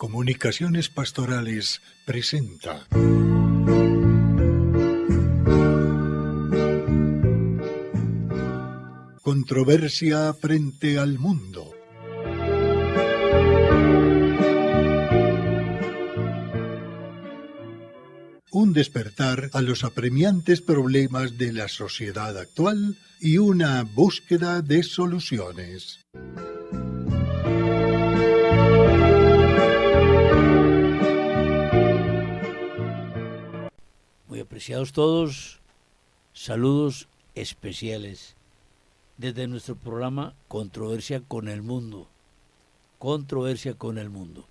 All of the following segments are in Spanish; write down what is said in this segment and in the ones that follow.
Comunicaciones Pastorales presenta Controversia frente al mundo. Un despertar a los apremiantes problemas de la sociedad actual y una búsqueda de soluciones. Muy apreciados todos, saludos especiales desde nuestro programa Controversia con el Mundo. Controversia con el Mundo.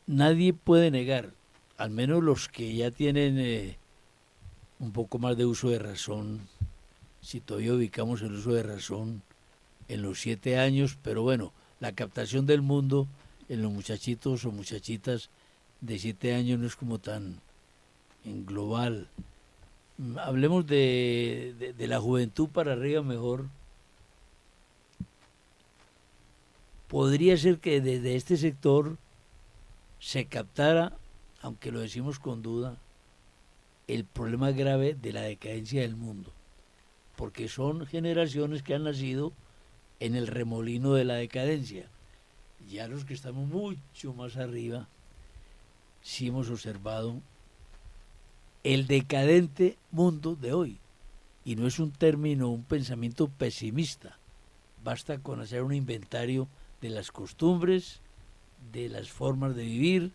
Nadie puede negar, al menos los que ya tienen un poco más de uso de razón, si todavía ubicamos el uso de razón en los 7 años, pero bueno, la captación del mundo en los muchachitos o muchachitas de 7 años no es como tan en global. Hablemos de la juventud para arriba mejor. Podría ser que desde este sector se captara, aunque lo decimos con duda, el problema grave de la decadencia del mundo, porque son generaciones que han nacido en el remolino de la decadencia. Ya los que estamos mucho más arriba, sí hemos observado el decadente mundo de hoy. Y no es un término, un pensamiento pesimista. Basta con hacer un inventario de las costumbres, de las formas de vivir,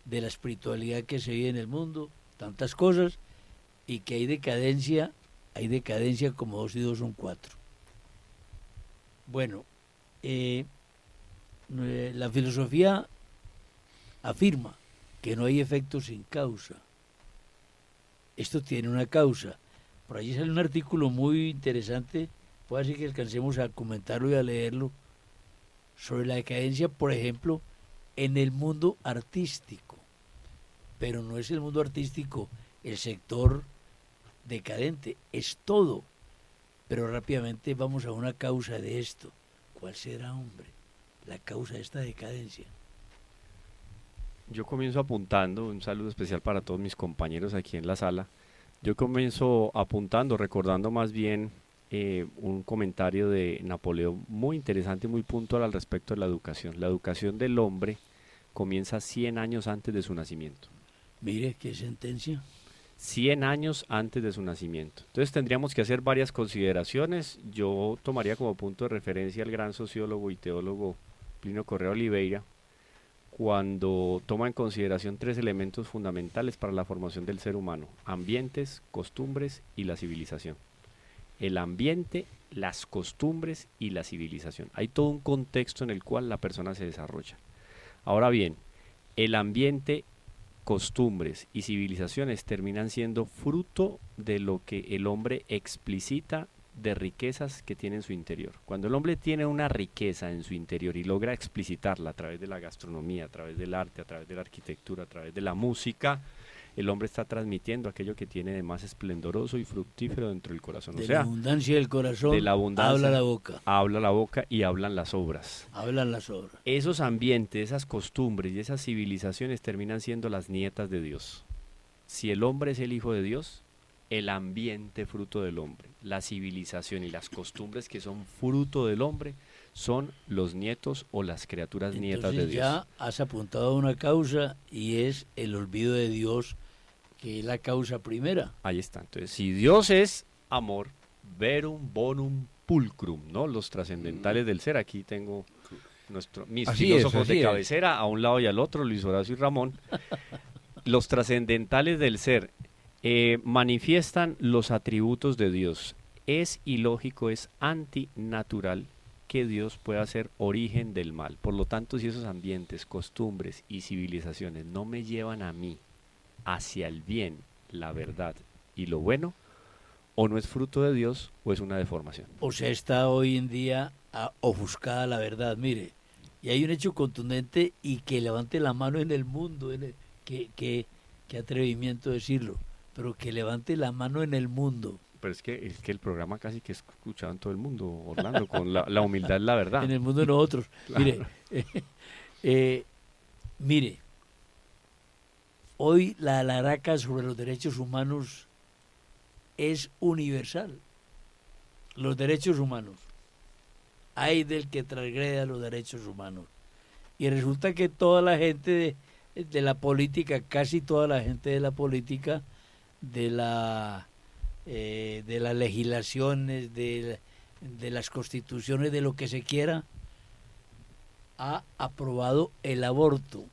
de la espiritualidad que se vive en el mundo, tantas cosas, y que hay decadencia como 2 y 2 son 4. Bueno, la filosofía afirma que no hay efecto sin causa. Esto tiene una causa. Por allí sale un artículo muy interesante, puede ser que alcancemos a comentarlo y a leerlo, sobre la decadencia, por ejemplo, en el mundo artístico. Pero no es el mundo artístico el sector decadente, es todo. Pero rápidamente vamos a una causa de esto. ¿Cuál será, hombre, la causa de esta decadencia? Yo comienzo apuntando, un saludo especial para todos mis compañeros aquí en la sala. Yo comienzo apuntando, recordando más bien un comentario de Napoleón muy interesante, muy puntual al respecto de la educación. La educación del hombre comienza 100 años antes de su nacimiento. Mire, qué sentencia. 100 años antes de su nacimiento. Entonces tendríamos que hacer varias consideraciones. Yo tomaría como punto de referencia al gran sociólogo y teólogo Plinio Correa Oliveira, cuando toma en consideración 3 elementos fundamentales para la formación del ser humano: ambientes, costumbres y la civilización. El ambiente, las costumbres y la civilización. Hay todo un contexto en el cual la persona se desarrolla. Ahora bien, el ambiente, costumbres y civilizaciones terminan siendo fruto de lo que el hombre explicita de riquezas que tiene en su interior. Cuando el hombre tiene una riqueza en su interior y logra explicitarla a través de la gastronomía, a través del arte, a través de la arquitectura, a través de la música, el hombre está transmitiendo aquello que tiene de más esplendoroso y fructífero dentro del corazón. De la abundancia del corazón, de la abundancia, habla la boca. Habla la boca y hablan las obras. Hablan las obras. Esos ambientes, esas costumbres y esas civilizaciones terminan siendo las nietas de Dios. Si el hombre es el hijo de Dios, el ambiente fruto del hombre, la civilización y las costumbres que son fruto del hombre son los nietos o las criaturas nietas de Dios. Ya has apuntado a una causa y es el olvido de Dios, que es la causa primera. Ahí está. Entonces, si Dios es amor, verum bonum pulcrum, ¿no? Los trascendentales del ser. Aquí tengo mis filósofos de cabecera, a un lado y al otro, Luis Horacio y Ramón. Los trascendentales del ser manifiestan los atributos de Dios. Es ilógico, es antinatural que Dios pueda ser origen del mal. Por lo tanto, si esos ambientes, costumbres y civilizaciones no me llevan a mí hacia el bien, la verdad y lo bueno, o no es fruto de Dios o es una deformación. O sea, está hoy en día ofuscada la verdad, mire. Y hay un hecho contundente y que levante la mano en el mundo, qué atrevimiento decirlo, pero que levante la mano en el mundo. pero es que el programa casi que es escuchado en todo el mundo, Orlando, con la humildad es la verdad. En el mundo de nosotros. Claro. Mire, hoy la alaraca sobre los derechos humanos es universal. Los derechos humanos. Hay del que transgreda los derechos humanos. Y resulta que toda la gente de la política, casi toda la gente de la política, de las legislaciones, de las constituciones, de lo que se quiera, ha aprobado el aborto.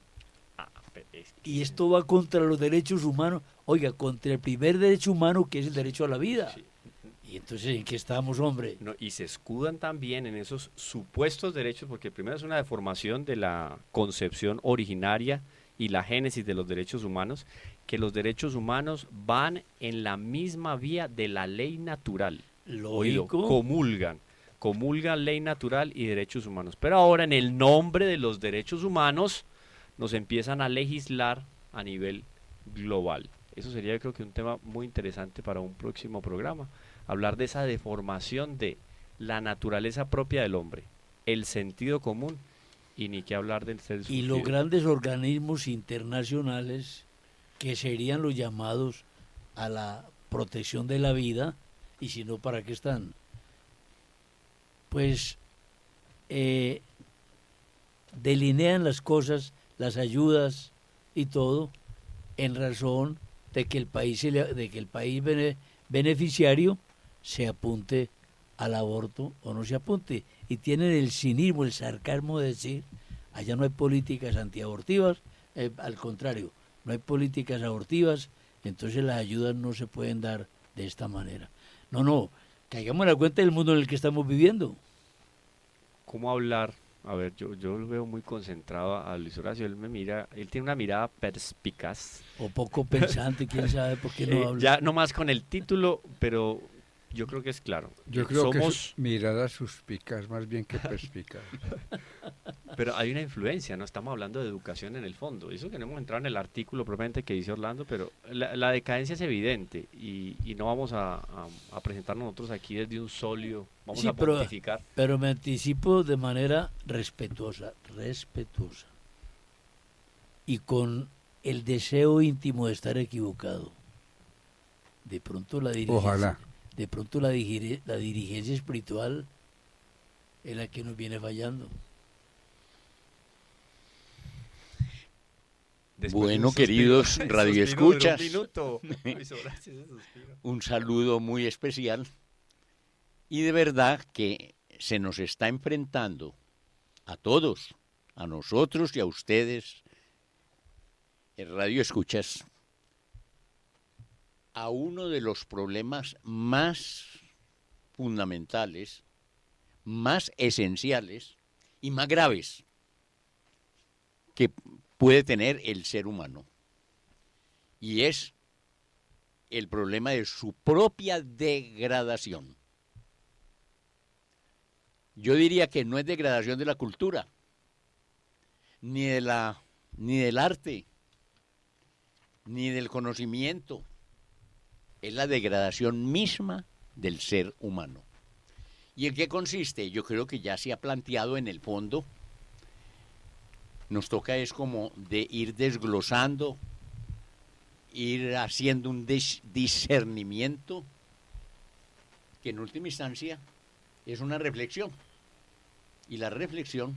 Y esto va contra los derechos humanos, oiga, contra el primer derecho humano, que es el derecho a la vida. Sí. Y entonces, ¿en qué estamos, hombre? No, y se escudan también en esos supuestos derechos, porque primero es una deformación de la concepción originaria y la génesis de los derechos humanos, que los derechos humanos van en la misma vía de la ley natural. Oído, Lógico. comulgan ley natural y derechos humanos. Pero ahora, en el nombre de los derechos humanos, nos empiezan a legislar a nivel global. Eso sería, creo que, un tema muy interesante para un próximo programa. Hablar de esa deformación de la naturaleza propia del hombre, el sentido común, y ni qué hablar del ser Y sufrido. los grandes organismos internacionales que serían los llamados a la protección de la vida, y si no, ¿para qué están? Pues delinean las cosas, las ayudas y todo, en razón de que el país, beneficiario se apunte al aborto o no se apunte. Y tienen el cinismo, el sarcasmo de decir, allá no hay políticas antiabortivas, al contrario, no hay políticas abortivas, entonces las ayudas no se pueden dar de esta manera. No, caigamos en la cuenta del mundo en el que estamos viviendo. ¿Cómo hablar? A ver, yo lo veo muy concentrado a Luis Horacio, él tiene una mirada perspicaz. O poco pensante, quién sabe por qué no habla. Ya no más con el título, pero yo creo que es claro. Yo creo que Somos, es mirada suspicaz más bien que perspicaz. pero hay una influencia, no estamos hablando de educación en el fondo. Eso que no hemos entrado en el artículo propiamente que dice Orlando, pero la decadencia es evidente y no vamos a presentarnos nosotros aquí desde un sólido, vamos Sí, a pontificar. pero me anticipo de manera respetuosa, y con el deseo íntimo de estar equivocado. De pronto la dirigencia, Ojalá. de pronto la dirigencia espiritual es la que nos viene fallando. Después de Bueno, un suspiro- queridos suspiro radioescuchas, de un minuto. Luis Horacio, ese suspiro. un saludo muy especial. Y de verdad que se nos está enfrentando a todos, a nosotros y a ustedes, en radioescuchas, a uno de los problemas más fundamentales, más esenciales y más graves que puede tener el ser humano. Y es el problema de su propia degradación. Yo diría que no es degradación de la cultura, ni del arte, ni del conocimiento. Es la degradación misma del ser humano. ¿Y en qué consiste? Yo creo que ya se ha planteado en el fondo. Nos toca es como de ir desglosando, ir haciendo un discernimiento, que en última instancia es una reflexión. Y la reflexión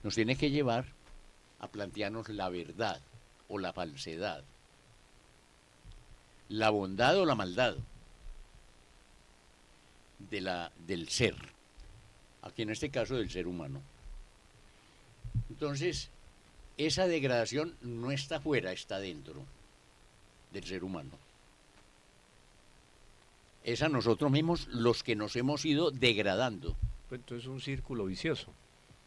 nos tiene que llevar a plantearnos la verdad o la falsedad, la bondad o la maldad del ser, aquí en este caso del ser humano. Entonces, esa degradación no está fuera, está dentro del ser humano. Es a nosotros mismos los que nos hemos ido degradando. Pues entonces es un círculo vicioso.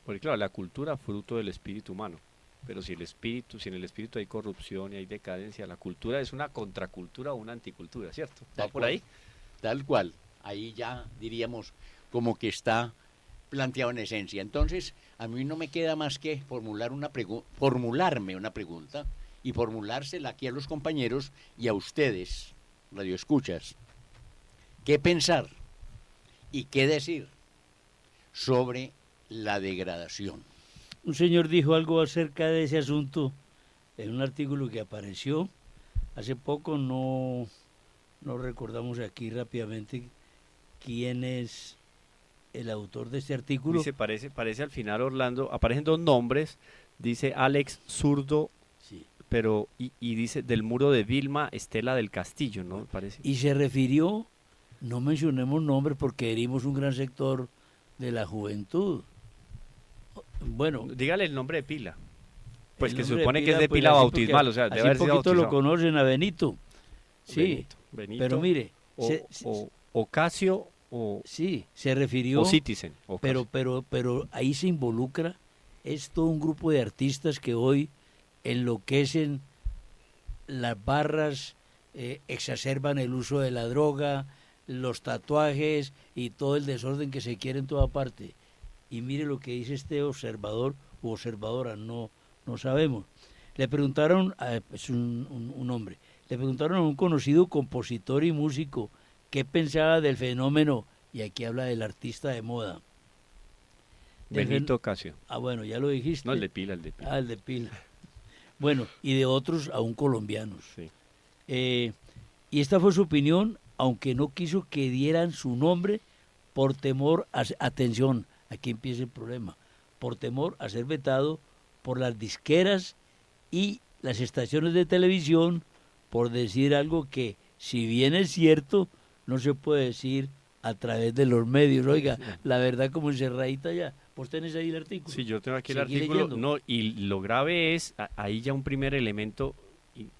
Porque claro, la cultura fruto del espíritu humano. Pero si en el espíritu hay corrupción y hay decadencia, la cultura es una contracultura o una anticultura, ¿cierto? ¿Va Tal por cual. ahí? Tal cual. Ahí ya diríamos como que está planteado en esencia. Entonces, a mí no me queda más que formularme una pregunta y formulársela aquí a los compañeros y a ustedes, radioescuchas. qué pensar y qué decir sobre la degradación. Un señor dijo algo acerca de ese asunto en un artículo que apareció hace poco, no recordamos aquí rápidamente quién es el autor de este artículo. Dice, parece al final, Orlando, aparecen dos nombres, dice Alex Zurdo, Sí. pero y dice del muro de Vilma Estela del Castillo, ¿no? Parece. Y se refirió, no mencionemos nombres porque herimos un gran sector de la juventud. Bueno, Dígale el nombre de pila. Pues el que se nombre supone que es de pues, pila así bautismal, porque o sea, así debe haber sido poquito lo bautizado. conocen a Benito. Sí, Benito, pero mire, o Ocasio o sí, se refirió, Citizen. Ocasio. pero ahí se involucra, es todo un grupo de artistas que hoy enloquecen las barras, exacerban el uso de la droga, los tatuajes y todo el desorden que se quiere en toda parte. Y mire lo que dice este observador u observadora, no sabemos. Le preguntaron, es un hombre, le preguntaron a un conocido compositor y músico qué pensaba del fenómeno, y aquí habla del artista de moda. Benito Ocasio. Bueno, ya lo dijiste. No, el de pila. El de pila. Bueno, y de otros aún colombianos. Sí. Y esta fue su opinión, aunque no quiso que dieran su nombre por temor atención, aquí empieza el problema, por temor a ser vetado por las disqueras y las estaciones de televisión por decir algo que, si bien es cierto, no se puede decir a través de los medios. Oiga, la verdad como encerradita ya. ¿Vos tenés ahí el artículo? Sí, yo tengo aquí el Seguí artículo. leyendo. No, y lo grave es, ahí ya un primer elemento,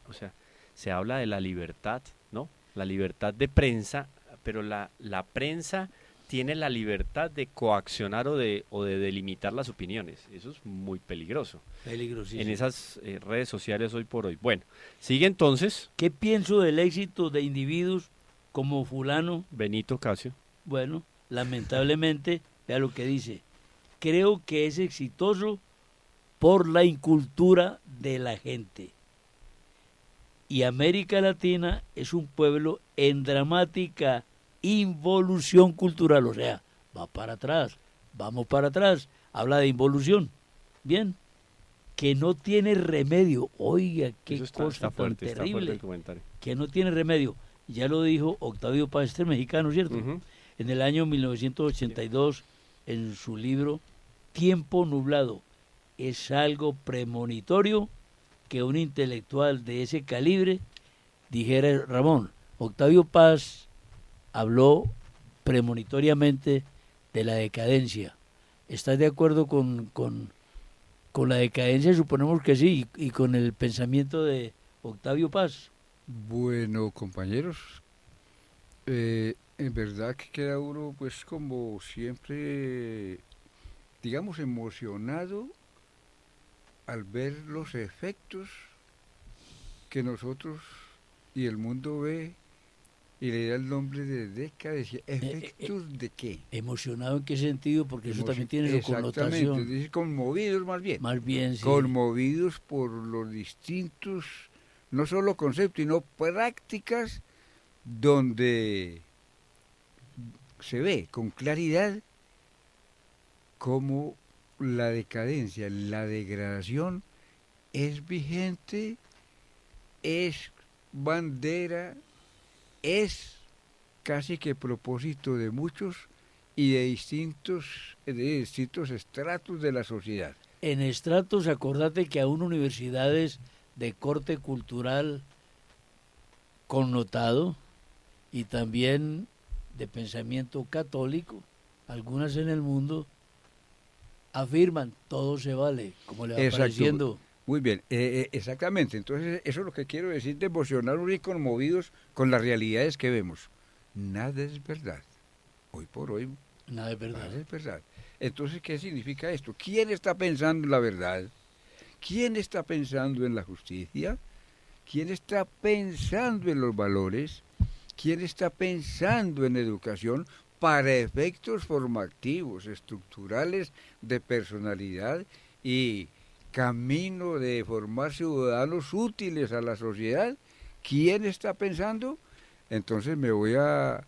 o sea, se habla de la libertad, ¿no? La libertad de prensa, pero la prensa tiene la libertad de coaccionar o de delimitar las opiniones. Eso es muy peligroso. Peligrosísimo. En esas redes sociales hoy por hoy. Bueno, sigue entonces ¿Qué pienso del éxito de individuos como fulano? Benito Ocasio. Bueno, lamentablemente, vea lo que dice. Creo que es exitoso por la incultura de la gente. Y América Latina es un pueblo en dramática involución cultural, o sea, va para atrás, vamos para atrás, habla de involución. Bien, que no tiene remedio. Oiga, qué Eso cosa tan fuerte terrible, el comentario. que no tiene remedio. Ya lo dijo Octavio Paz, este mexicano, ¿cierto? Ujú. En el año 1982, en su libro Tiempo Nublado. Es algo premonitorio que un intelectual de ese calibre dijera: Ramón, Octavio Paz habló premonitoriamente de la decadencia. ¿Estás de acuerdo con la decadencia? Suponemos que sí, y con el pensamiento de Octavio Paz. Bueno, compañeros, en verdad que queda uno pues como siempre, digamos, emocionado al ver los efectos que nosotros y el mundo ve y le da el nombre de decadencia. ¿Efectos de qué? ¿Emocionado en qué sentido? Porque eso también tiene su Exactamente, connotación. es decir, conmovidos más bien. Más bien, sí. Conmovidos por los distintos, no solo conceptos, sino prácticas donde se ve con claridad cómo la decadencia, la degradación es vigente, es bandera, es casi que propósito de muchos y de distintos estratos de la sociedad. En estratos, acordate que aún universidades de corte cultural connotado y también de pensamiento católico, algunas en el mundo afirman todo se vale, como le va Exacto. pareciendo. Muy bien, exactamente. Entonces, eso es lo que quiero decir de emocionarnos y conmovidos con las realidades que vemos. Nada es verdad. Hoy por hoy, Nada es verdad. nada es verdad. Entonces, ¿qué significa esto? ¿Quién está pensando en la verdad? ¿Quién está pensando en la justicia? ¿Quién está pensando en los valores? ¿Quién está pensando en educación para efectos formativos, estructurales, de personalidad y camino de formar ciudadanos útiles a la sociedad? ¿Quién está pensando? Entonces me voy a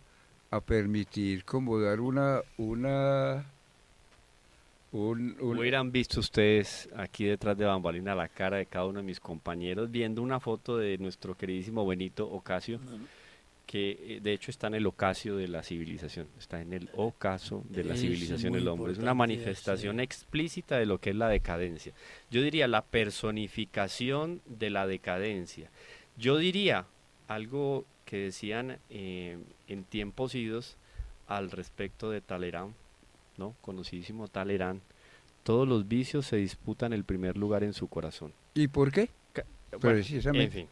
a permitir como dar Hubieran visto ustedes aquí detrás de bambalina la cara de cada uno de mis compañeros viendo una foto de nuestro queridísimo Benito Ocasio, que de hecho está en el ocaso de la civilización, está en el ocaso de la Es civilización muy del hombre. Es una importante, manifestación sí. explícita de lo que es la decadencia. Yo diría la personificación de la decadencia. Yo diría algo que decían en tiempos idos al respecto de Talleyrand, ¿no? Conocidísimo Talleyrand. Todos los vicios se disputan el primer lugar en su corazón. ¿Y por qué? Bueno, Precisamente. en fin.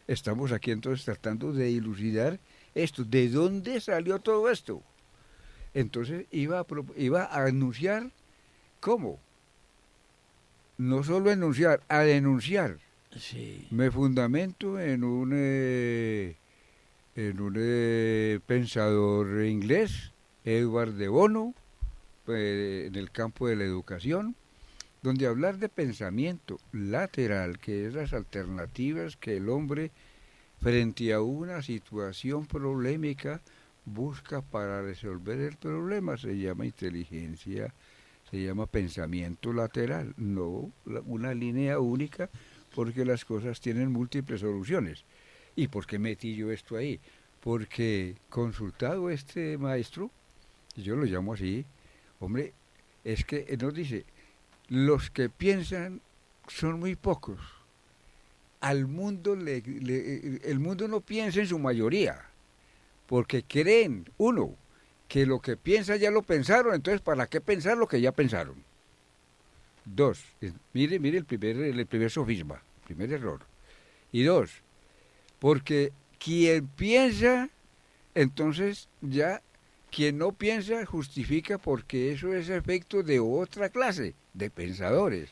Estamos aquí entonces tratando de dilucidar esto. ¿De dónde salió todo esto? Entonces iba a anunciar, ¿cómo? No solo enunciar, a denunciar. Sí. Me fundamento en un pensador inglés, Edward de Bono, en el campo de la educación, donde hablar de pensamiento lateral, que es las alternativas que el hombre frente a una situación problemática busca para resolver el problema, se llama inteligencia, se llama pensamiento lateral, no una línea única, porque las cosas tienen múltiples soluciones. ¿Y por qué metí yo esto ahí? Porque consultado este maestro, yo lo llamo así, hombre, es que nos dice, los que piensan son muy pocos. Al mundo el mundo no piensa en su mayoría, porque creen, uno, que lo que piensa ya lo pensaron, entonces ¿para qué pensar lo que ya pensaron? Dos, mire el primer sofisma, primer error. Y dos, porque quien piensa, entonces ya quien no piensa justifica porque eso es efecto de otra clase de pensadores.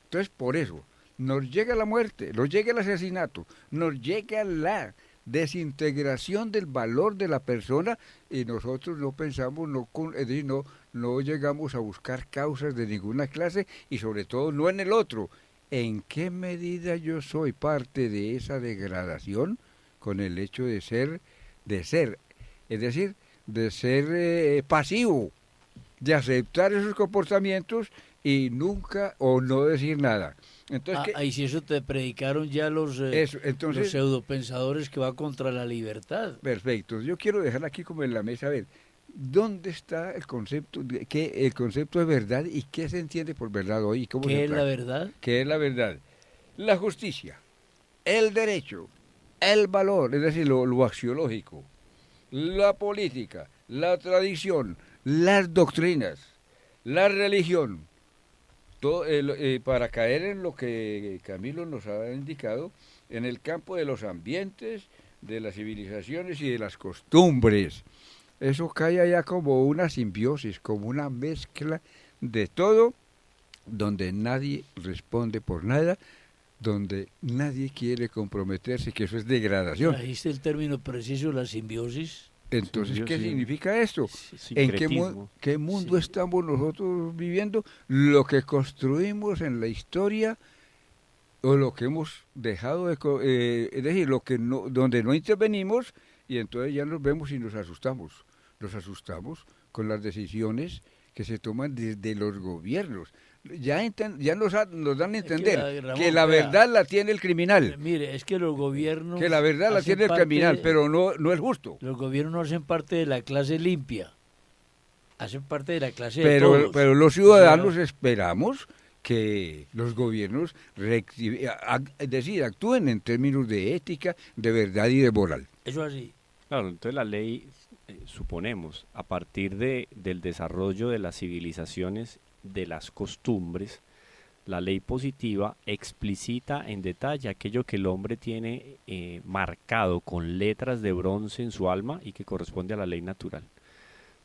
Entonces, por eso, nos llega la muerte, nos llega el asesinato, nos llega la desintegración del valor de la persona y nosotros no pensamos, es decir, no llegamos a buscar causas de ninguna clase y sobre todo no en el otro. ¿En qué medida yo soy parte de esa degradación con el hecho de ser, es decir, de ser pasivo, de aceptar esos comportamientos y nunca o no decir nada? Entonces, y si eso te predicaron ya los pseudopensadores que va contra la libertad. Perfecto. Yo quiero dejar aquí como en la mesa, a ver, ¿dónde está el concepto de verdad y qué se entiende por verdad hoy? ¿Qué es la verdad? ¿Qué es la verdad? La justicia, el derecho, el valor, es decir, lo axiológico, la política, la tradición, las doctrinas, la religión, todo, para caer en lo que Camilo nos ha indicado, en el campo de los ambientes, de las civilizaciones y de las costumbres. Eso cae allá como una simbiosis, como una mezcla de todo, donde nadie responde por nada, donde nadie quiere comprometerse, que eso es degradación. ¿Trajiste el término preciso, la simbiosis? Entonces, ¿qué significa esto? Sincretismo. ¿En qué mundo estamos nosotros viviendo? Lo que construimos en la historia o lo que hemos dejado de... es decir, donde no intervenimos y entonces ya nos vemos y nos asustamos. Nos asustamos con las decisiones que se toman desde los gobiernos. Ya nos dan a entender que la verdad la tiene el criminal. Mire, es que los gobiernos... Que la verdad la tiene el criminal, pero no es justo. Los gobiernos no hacen parte de la clase limpia, hacen parte de la clase de todos. Pero los ciudadanos esperamos que los gobiernos es decir, actúen en términos de ética, de verdad y de moral. Eso así. Claro, entonces la ley, suponemos, a partir del desarrollo de las civilizaciones, de las costumbres, la ley positiva explicita en detalle aquello que el hombre tiene marcado con letras de bronce en su alma y que corresponde a la ley natural.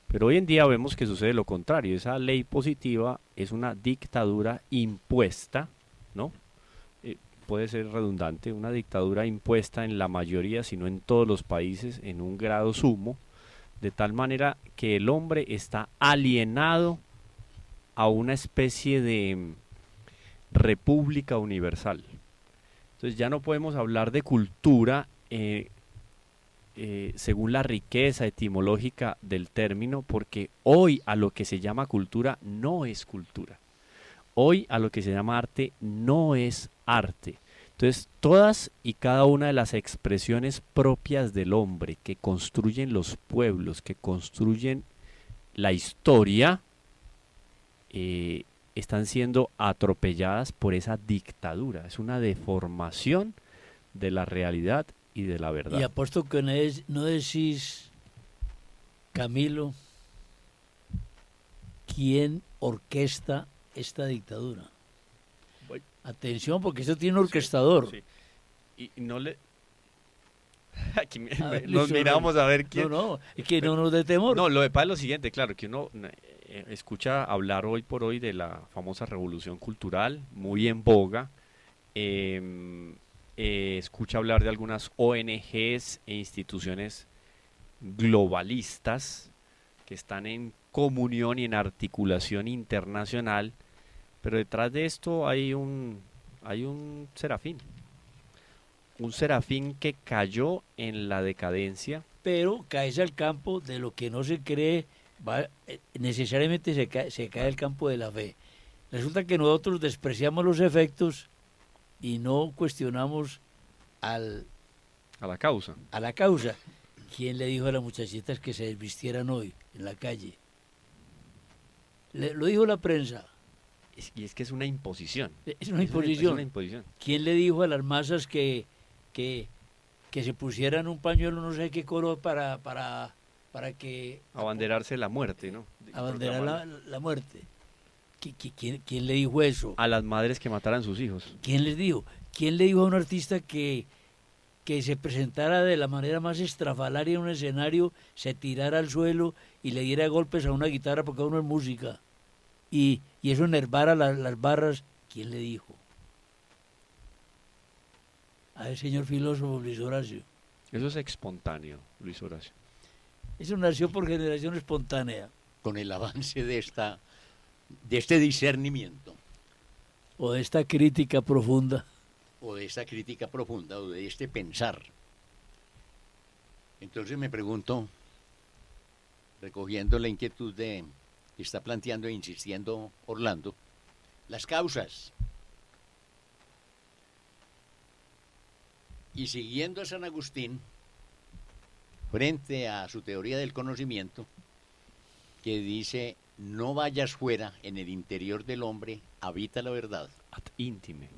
Pero hoy en día vemos que sucede lo contrario. Esa ley positiva es una dictadura impuesta, ¿no? Puede ser redundante, una dictadura impuesta en la mayoría, si no en todos los países, en un grado sumo, de tal manera que el hombre está alienado a una especie de república universal. Entonces ya no podemos hablar de cultura según la riqueza etimológica del término, porque hoy a lo que se llama cultura no es cultura. Hoy a lo que se llama arte no es arte. Entonces, todas y cada una de las expresiones propias del hombre que construyen los pueblos, que construyen la historia, están siendo atropelladas por esa dictadura. Es una deformación de la realidad y de la verdad. Y apuesto que no decís, Camilo, quién orquesta esta dictadura. Voy. Atención, porque eso tiene un orquestador. Sí. Y no le... Aquí A ver, nos listo, miramos a ver quién... No, es que no nos dé temor. No, lo de paz es lo siguiente, claro, que uno escucha hablar hoy por hoy de la famosa revolución cultural, muy en boga. Escucha hablar de algunas ONGs e instituciones globalistas que están en comunión y en articulación internacional, pero detrás de esto hay un serafín. Un serafín que cayó en la decadencia. Pero caes al campo de lo que no se cree, necesariamente se cae al campo de la fe. Resulta que nosotros despreciamos los efectos y no cuestionamos A la causa. a la causa. ¿Quién le dijo a las muchachitas que se desvistieran hoy en la calle? Lo dijo la prensa. Y es que es una imposición. Es una Es imposición. una imposición. ¿Quién le dijo a las masas que se pusieran un pañuelo no sé qué color para que Abanderarse la muerte, ¿no? abanderar la muerte? ¿Quién le dijo eso? A las madres que mataran sus hijos. ¿Quién les dijo? ¿Quién le dijo a un artista que se presentara de la manera más estrafalaria en un escenario, se tirara al suelo y le diera golpes a una guitarra porque uno es música? Y eso enervara las barras. ¿Quién le dijo? A el señor filósofo Luis Horacio. Eso es espontáneo, Luis Horacio. Eso nació por generación espontánea. Con el avance de este discernimiento, O de esta crítica profunda. o de esta crítica profunda, o de este pensar. Entonces me pregunto, recogiendo la inquietud que está planteando e insistiendo Orlando, las causas. Y siguiendo a San Agustín, frente a su teoría del conocimiento, que dice, no vayas fuera, en el interior del hombre habita la verdad. Ad intime.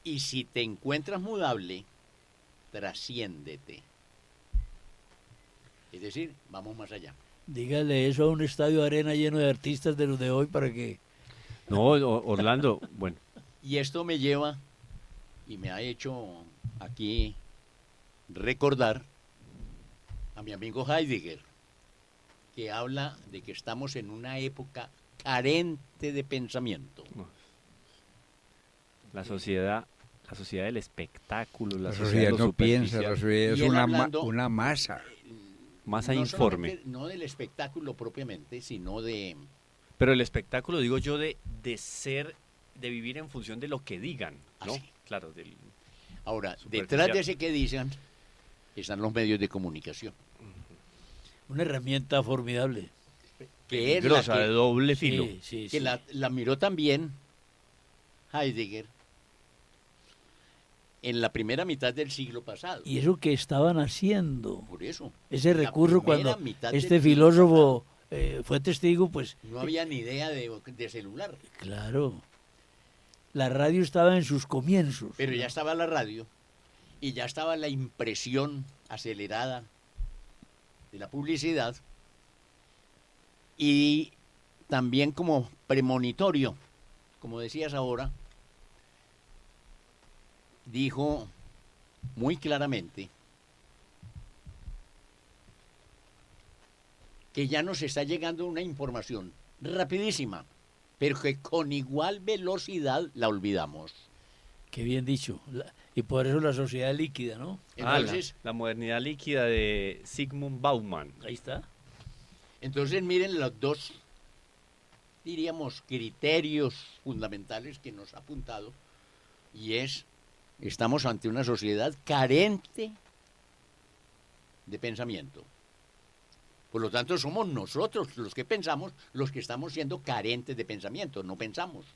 Y si te encuentras mudable, trasciéndete. Es decir, vamos más allá. Dígale eso a un estadio de arena lleno de artistas de los de hoy para que... No, Orlando, bueno, Y esto me lleva y me ha hecho aquí recordar a mi amigo Heidegger, que habla de que estamos en una época carente de pensamiento. la sociedad del espectáculo, la La sociedad sociedad de lo no piensa, la superficial, sociedad es Y él hablando- una masa. masa No informe. solamente- no del espectáculo propiamente, sino de... Pero el espectáculo, digo yo, de vivir en función de lo que digan, ¿no? Así. Claro, Ahora, Superficial. detrás de ese que dicen, están los medios de comunicación. Una herramienta formidable. Que es la peligrosa, que- de doble filo. Sí, sí, que sí. la miró también Heidegger en la primera mitad del siglo pasado. Y eso que estaban haciendo. Por eso. Ese la recurso primera cuando mitad del este siglo filósofo fue testigo, pues pasado, no había ni idea de celular, claro, la radio estaba en sus comienzos. pero ya estaba la radio y ya estaba la impresión acelerada de la publicidad y también como premonitorio, como decías ahora, dijo muy claramente que ya nos está llegando una información rapidísima, pero que con igual velocidad la olvidamos. Qué bien dicho. Y por eso la sociedad es líquida, ¿no? Entonces, la modernidad líquida de Sigmund Bauman. Ahí está. entonces miren los dos, diríamos, criterios fundamentales que nos ha apuntado, y es, estamos ante una sociedad carente de pensamiento. Por lo tanto, somos nosotros los que pensamos, los que estamos siendo carentes de pensamiento, no pensamos.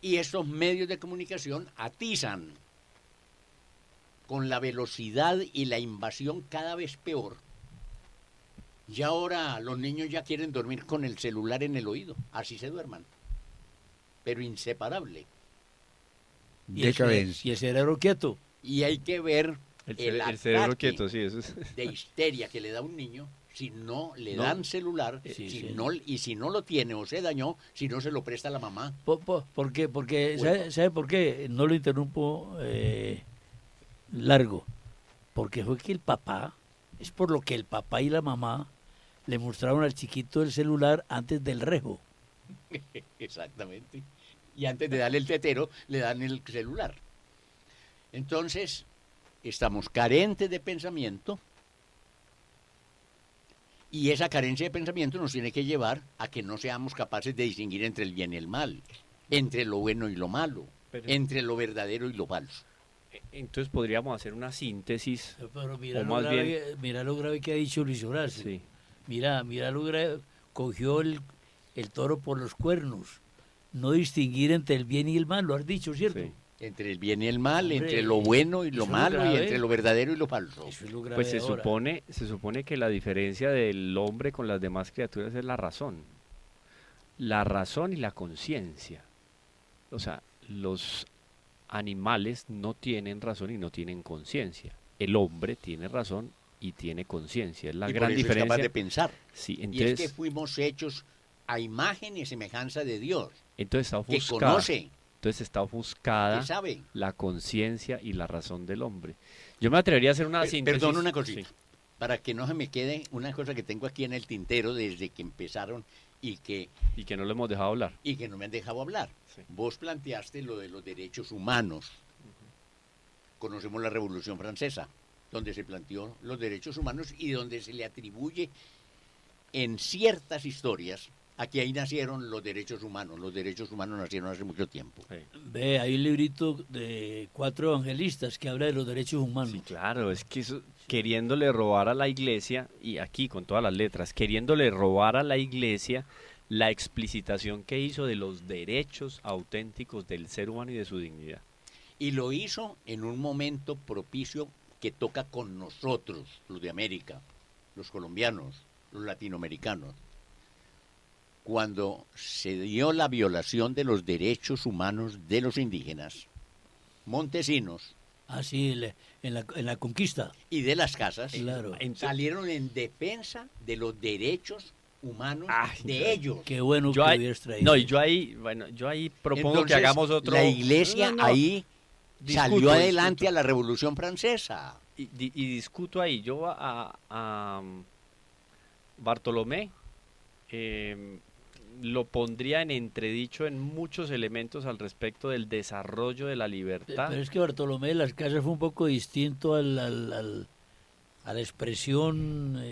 Y estos medios de comunicación atizan con la velocidad y la invasión cada vez peor. Y ahora los niños ya quieren dormir con el celular en el oído, así se duerman, pero inseparable. Decadencia. Y el cerebro quieto. Y hay que ver El ataque cerebro quieto, sí, eso es. de histeria que le da un niño si no le No. dan celular, Sí, si sí. no, y si no lo tiene o se dañó, si no se lo presta a la mamá. ¿Por qué? Porque, Bueno. ¿sabe por qué? No lo interrumpo largo. Porque fue que el papá, es por lo que el papá y la mamá le mostraron al chiquito el celular antes del rejo. Exactamente. Y antes de darle el tetero, le dan el celular. Entonces, estamos carentes de pensamiento y esa carencia de pensamiento nos tiene que llevar a que no seamos capaces de distinguir entre el bien y el mal, entre lo bueno y lo malo, Pero- entre lo verdadero y lo falso. Entonces podríamos hacer una síntesis. Pero mira, O lo más grave, mira lo grave que ha dicho Luis Horacio. Sí. Mira lo grave. Cogió el toro por los cuernos. No distinguir entre el bien y el mal, lo has dicho, ¿cierto? Sí. Entre el bien y el mal, Hombre, entre lo bueno y lo eso es lo malo, y grave. entre lo verdadero y lo falso. Eso es lo grave Pues se ahora. supone que la diferencia del hombre con las demás criaturas es la razón. La razón y la conciencia. O sea, los animales no tienen razón y no tienen conciencia. El hombre tiene razón y tiene conciencia. Es la Y por gran eso es capaz diferencia. de pensar. Sí, Y es entonces, que fuimos hechos a imagen y semejanza de Dios, entonces está que ofuscada. conoce, Entonces está ofuscada que sabe. la conciencia y la razón del hombre. Yo me atrevería a hacer una síntesis. Perdón, una cosita. Sí. Para que no se me quede una cosa que tengo aquí en el tintero desde que empezaron y que No lo hemos dejado hablar. no me han dejado hablar. Sí. Vos planteaste lo de los derechos humanos. Conocemos la Revolución Francesa, donde se planteó los derechos humanos y donde se le atribuye en ciertas historias a que ahí nacieron los derechos humanos. Los derechos humanos nacieron hace mucho tiempo. Sí. Ve, hay un librito de 4 evangelistas que habla de los derechos humanos. Sí, claro, es que eso, queriéndole robar a la iglesia, y aquí con todas las letras, queriéndole robar a la iglesia la explicitación que hizo de los derechos auténticos del ser humano y de su dignidad. Y lo hizo en un momento propicio que toca con nosotros, los de América, los colombianos, los latinoamericanos. Cuando se dio la violación de los derechos humanos de los indígenas, montesinos Ah, sí, en la conquista. y de las casas, Claro. salieron en defensa de los derechos humanos Ay, de yo- ellos. Qué bueno Yo que ahí, hubieras traído. no, y yo ahí propongo Entonces, que hagamos otro. La iglesia No, no, no. ahí salió Discuto, adelante discuto. a la Revolución Francesa. Y discuto ahí. Yo a Bartolomé lo pondría en entredicho en muchos elementos al respecto del desarrollo de la libertad. Pero es que Bartolomé de las Casas fue un poco distinto a la expresión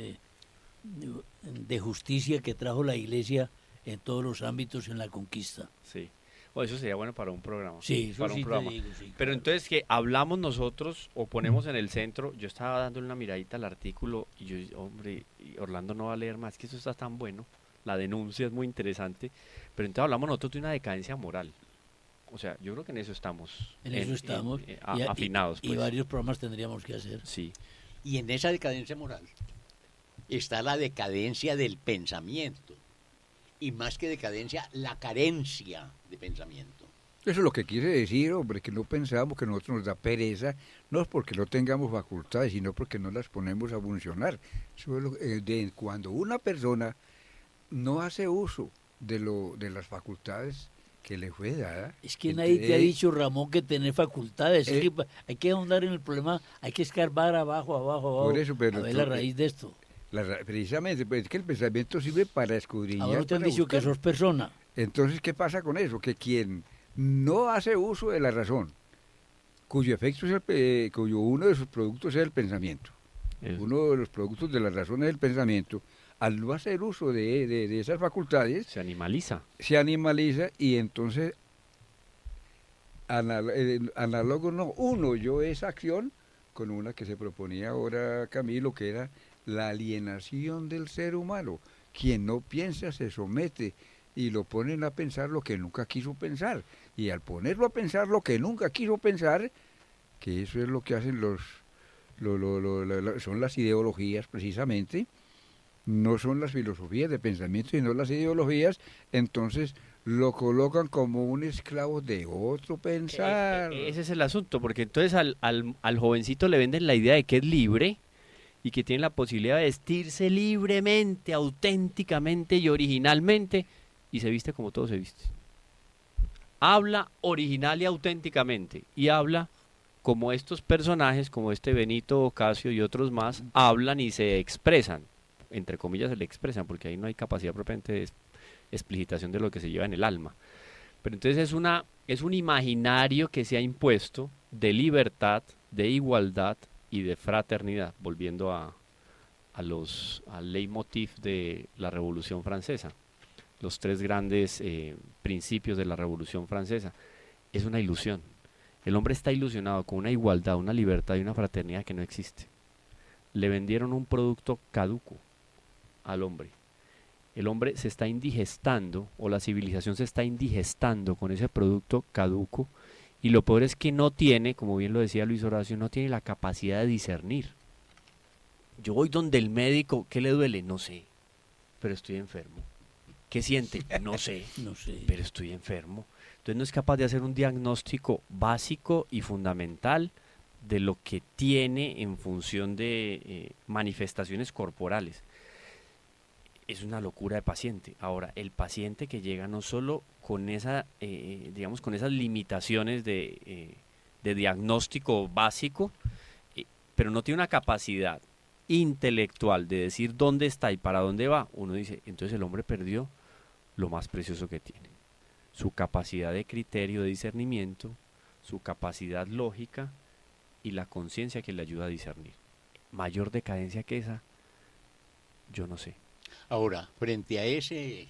de justicia que trajo la Iglesia en todos los ámbitos en la conquista. Sí. O eso sería bueno para un programa. Sí, eso para sí un te programa. digo, sí, Pero claro. entonces que hablamos nosotros o ponemos en el centro, yo estaba dándole una miradita al artículo y yo, hombre, y Orlando no va a leer más, que eso está tan bueno, la denuncia es muy interesante, pero entonces hablamos nosotros de una decadencia moral. O sea, yo creo que en eso estamos. En eso estamos. Y- afinados. y Pues. varios programas tendríamos que hacer. Sí. Y en esa decadencia moral está la decadencia del pensamiento. Y más que decadencia, la carencia de pensamiento. Eso es lo que quiere decir, hombre, que no pensamos, que a nosotros nos da pereza, no es porque no tengamos facultades, sino porque no las ponemos a funcionar. Eso es cuando una persona no hace uso de las facultades que le fue dada. Es que nadie te ha entonces, dicho, Ramón, que tener facultades. Es eh, que hay que ahondar en el problema, hay que escarbar abajo, Por eso, pero a ver la tú- raíz de esto. precisamente, pues es que el pensamiento sirve para escudriñar. Ahora no te han para dicho que buscar. sos persona. Entonces, ¿qué pasa con eso? Que quien no hace uso de la razón, cuyo efecto es cuyo uno de sus productos es el pensamiento, Eso. uno de los productos de la razón es el pensamiento, al no hacer uso de esas facultades, Se animaliza. se animaliza y entonces análogo no, uno, yo esa acción con una que se proponía ahora Camilo, que era la alienación del ser humano. Quien no piensa se somete y lo ponen a pensar lo que nunca quiso pensar. Y al ponerlo a pensar lo que nunca quiso pensar, que eso es lo que hacen son las ideologías precisamente, no son las filosofías de pensamiento, sino las ideologías, entonces lo colocan como un esclavo de otro pensar. Ese es el asunto, porque entonces al jovencito le venden la idea de que es libre y que tiene la posibilidad de vestirse libremente, auténticamente y originalmente, y se viste como todo se viste. Habla original y auténticamente, y habla como estos personajes, como este Benito Ocasio y otros más, hablan y se expresan, entre comillas se le expresan, porque ahí no hay capacidad propiamente de explicitación de lo que se lleva en el alma. Pero entonces es un imaginario que se ha impuesto de libertad, de igualdad y de fraternidad, volviendo al leitmotiv de la Revolución Francesa, los tres grandes principios de la Revolución Francesa. Es una ilusión. El hombre está ilusionado con una igualdad, una libertad y una fraternidad que no existe. Le vendieron un producto caduco al hombre. El hombre se está indigestando, o la civilización se está indigestando con ese producto caduco, y lo peor es que no tiene, como bien lo decía Luis Horacio, no tiene la capacidad de discernir. Yo voy donde el médico, ¿qué le duele? No sé, pero estoy enfermo. ¿Qué siente? No sé, No sé. pero estoy enfermo. Entonces no es capaz de hacer un diagnóstico básico y fundamental de lo que tiene en función de manifestaciones corporales. Es una locura de paciente. Ahora, el paciente que llega no solo con esa, digamos, con esas limitaciones de diagnóstico básico, pero no tiene una capacidad intelectual de decir dónde está y para dónde va, uno dice, entonces el hombre perdió lo más precioso que tiene. Su capacidad de criterio, de discernimiento, su capacidad lógica y la conciencia que le ayuda a discernir. Mayor decadencia que esa, yo no sé. Ahora, frente a ese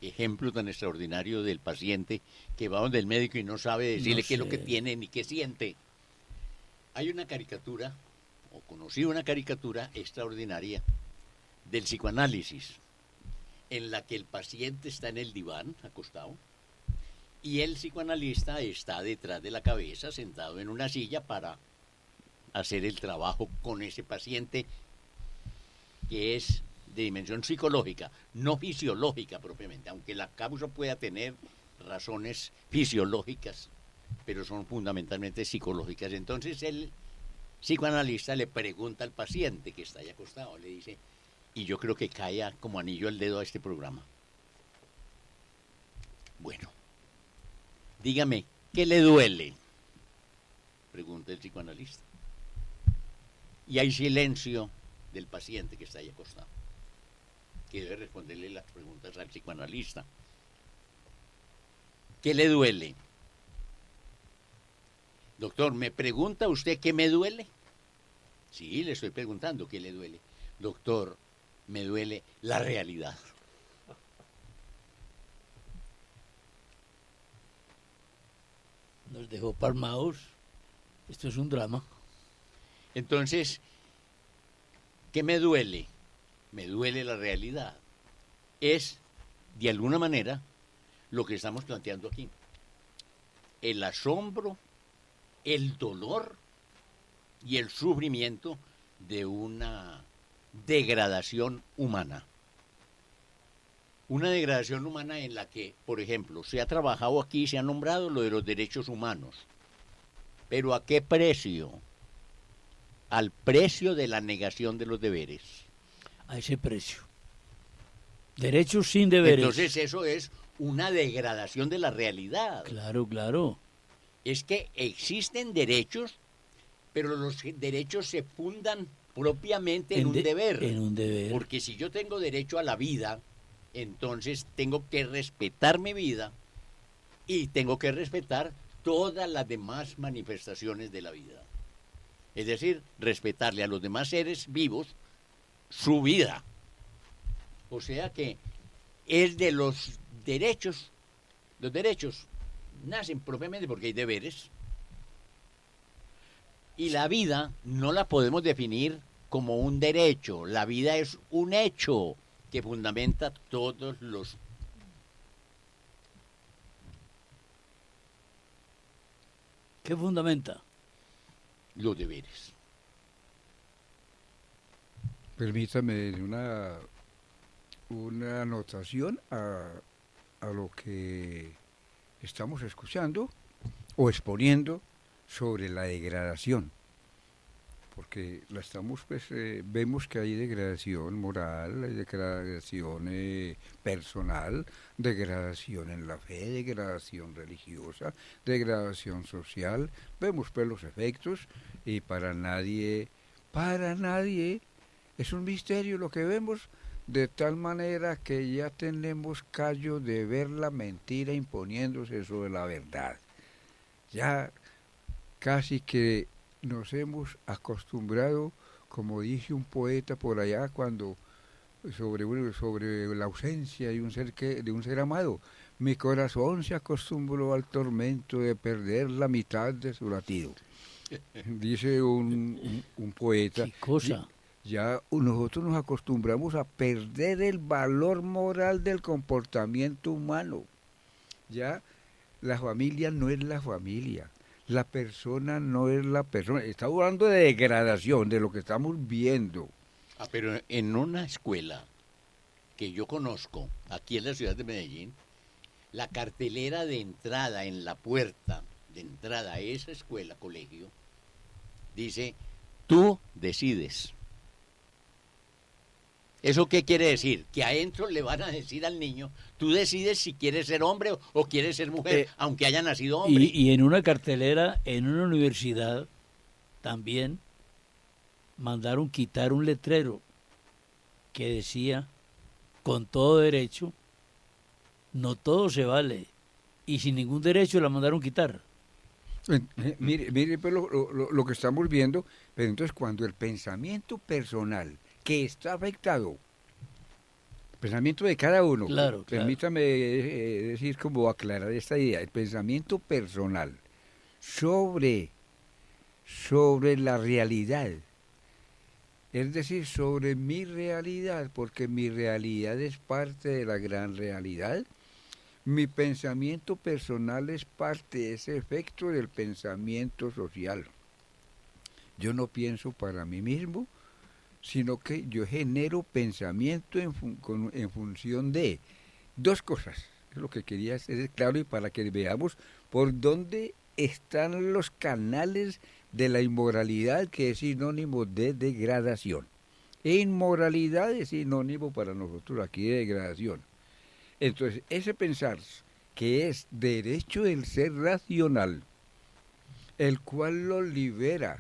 ejemplo tan extraordinario del paciente que va donde el médico y no sabe decirle qué es lo que tiene ni qué siente, hay una caricatura, o conocí una caricatura extraordinaria del psicoanálisis, en la que el paciente está en el diván, acostado, y el psicoanalista está detrás de la cabeza, sentado en una silla para hacer el trabajo con ese paciente que es de dimensión psicológica, no fisiológica propiamente, aunque la causa pueda tener razones fisiológicas, pero son fundamentalmente psicológicas. Entonces el psicoanalista le pregunta al paciente que está ahí acostado, le dice, y yo creo que cae como anillo al dedo a este programa. Bueno, dígame, ¿qué le duele? Pregunta el psicoanalista. Y hay silencio del paciente que está ahí acostado, que debe responderle las preguntas al psicoanalista. ¿Qué le duele? Doctor, ¿me pregunta usted qué me duele? Sí, le estoy preguntando qué le duele. Doctor, me duele la realidad. Nos dejó palmados. Esto es un drama. Entonces, ¿qué me duele? Me duele la realidad. Es, de alguna manera, lo que estamos planteando aquí. El asombro, el dolor y el sufrimiento de una degradación humana. Una degradación humana en la que, por ejemplo, se ha trabajado aquí, se ha nombrado lo de los derechos humanos. ¿Pero a qué precio? Al precio de la negación de los deberes. A ese precio. Derechos sin deberes. Entonces eso es una degradación de la realidad. Claro, claro. Es que existen derechos, pero los derechos se fundan propiamente en un deber. En un deber. Porque si yo tengo derecho a la vida, entonces tengo que respetar mi vida y tengo que respetar todas las demás manifestaciones de la vida. Es decir, respetarle a los demás seres vivos su vida. O sea que es de los derechos nacen propiamente porque hay deberes. Y la vida no la podemos definir como un derecho. La vida es un hecho que fundamenta todos ¿Qué fundamenta? los deberes. Permítame una anotación a lo que estamos escuchando o exponiendo sobre la degradación, porque vemos que hay degradación moral, hay degradación personal, degradación en la fe, degradación religiosa, degradación social, vemos pues los efectos y para nadie es un misterio lo que vemos, de tal manera que ya tenemos callo de ver la mentira imponiéndose sobre la verdad. Ya casi que nos hemos acostumbrado, como dice un poeta por allá, cuando sobre la ausencia de un ser amado, mi corazón se acostumbró al tormento de perder la mitad de su latido. Dice un poeta. ¿Qué cosa? Ya nosotros nos acostumbramos a perder el valor moral del comportamiento humano. Ya la familia no es la familia, la persona no es la persona. Estamos hablando de degradación, de lo que estamos viendo. Pero en una escuela que yo conozco, aquí en la ciudad de Medellín, la cartelera de entrada en la puerta de entrada a esa escuela, colegio, dice, tú decides. ¿Eso qué quiere decir? Que adentro le van a decir al niño, tú decides si quieres ser hombre o quieres ser mujer, aunque haya nacido hombre. Y en una cartelera, en una universidad, también mandaron quitar un letrero que decía, con todo derecho, no todo se vale. Y sin ningún derecho la mandaron quitar. Mire pues lo que estamos viendo, pero entonces cuando el pensamiento personal que está afectado, el pensamiento de cada uno, claro. Permítame decir cómo aclarar esta idea, el pensamiento personal sobre la realidad, es decir, sobre mi realidad, porque mi realidad es parte de la gran realidad. Mi pensamiento personal es parte de ese efecto del pensamiento social. Yo no pienso para mí mismo, sino que yo genero pensamiento en función de dos cosas. Es lo que quería hacer claro y para que veamos por dónde están los canales de la inmoralidad, que es sinónimo de degradación. Inmoralidad es sinónimo para nosotros aquí de degradación. Entonces, ese pensar que es derecho del ser racional, el cual lo libera,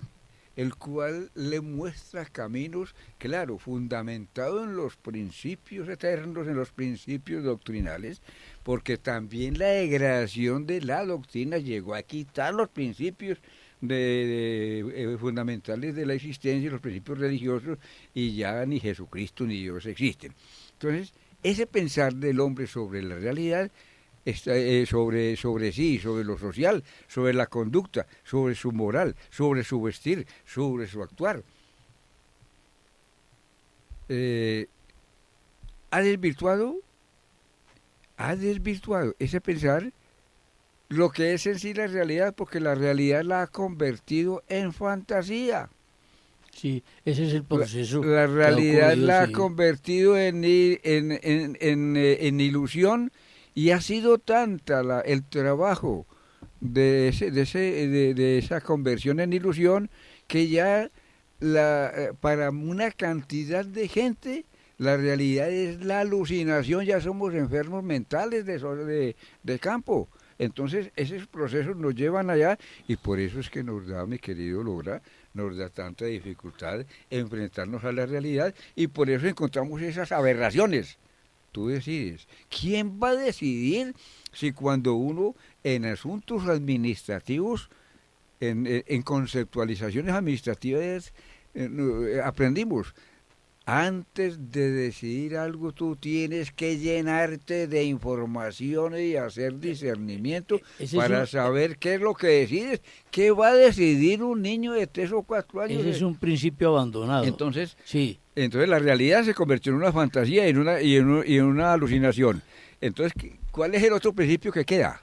el cual le muestra caminos, claro, fundamentado en los principios eternos, en los principios doctrinales, porque también la degradación de la doctrina llegó a quitar los principios fundamentales de la existencia, los principios religiosos, y ya ni Jesucristo ni Dios existen. Entonces, ese pensar del hombre sobre la realidad, sobre sí, sobre lo social, sobre la conducta, sobre su moral, sobre su vestir, sobre su actuar, ha desvirtuado ese pensar lo que es en sí la realidad, porque la realidad la ha convertido en fantasía. Sí, ese es el proceso. La realidad la ha convertido en ilusión, y ha sido tanta el trabajo de esa conversión en ilusión, que ya para una cantidad de gente la realidad es la alucinación, ya somos enfermos mentales de campo. Entonces esos procesos nos llevan allá, y por eso es que nos da, mi querido Logra, nos da tanta dificultad enfrentarnos a la realidad, y por eso encontramos esas aberraciones. Tú decides. ¿Quién va a decidir si cuando uno en asuntos administrativos, en conceptualizaciones administrativas, aprendimos? Antes de decidir algo, tú tienes que llenarte de información y hacer discernimiento Ese es para un- saber qué es lo que decides. ¿Qué va a decidir un niño de 3 o 4 años? Ese es un principio abandonado. Entonces, Sí, la realidad se convirtió en una fantasía y en una alucinación. Entonces, ¿cuál es el otro principio que queda?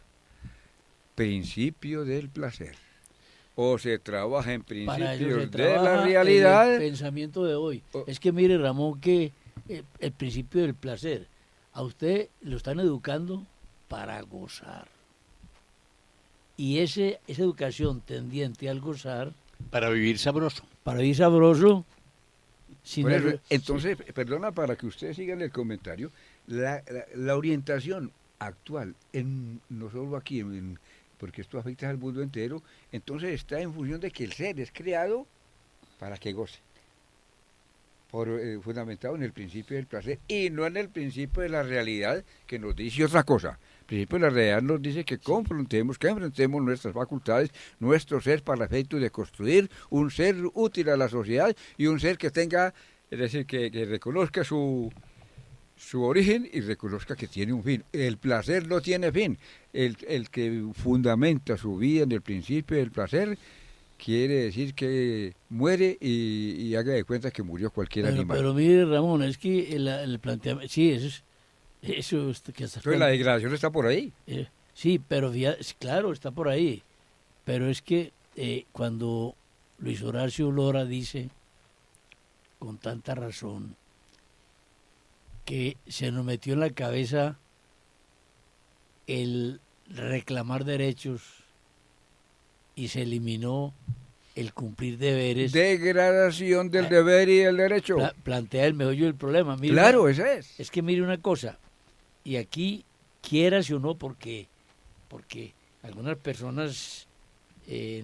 Principio del placer. O se trabaja en para ello se principios de la trabaja realidad. el pensamiento de hoy. O- Es que mire, Ramón, que el principio del placer, a usted lo están educando para gozar. Y esa educación tendiente al gozar, Para vivir sabroso. para vivir sabroso, sin Por eso, el- entonces, perdona para que ustedes sigan el comentario, la orientación actual, no solo aquí, porque esto afecta al mundo entero, entonces está en función de que el ser es creado para que goce, fundamentado en el principio del placer y no en el principio de la realidad que nos dice otra cosa. El principio de la realidad nos dice que confrontemos, que enfrentemos nuestras facultades, nuestro ser para el efecto de construir un ser útil a la sociedad y un ser que tenga, es decir, que reconozca su origen y reconozca que tiene un fin. El placer no tiene fin. El que fundamenta su vida en el principio del placer quiere decir que muere y haga de cuenta que murió cualquier animal. pero mire, Ramón, es que el planteamiento, sí, eso que está Entonces la degradación está por ahí. sí, pero claro, está por ahí. Pero es que cuando Luis Horacio Lora dice, con tanta razón, que se nos metió en la cabeza el reclamar derechos y se eliminó el cumplir deberes, Degradación del deber y del derecho. plantea el meollo del problema. Mire, Claro, esa es. es que mire una cosa, y aquí, quieras o no, porque algunas personas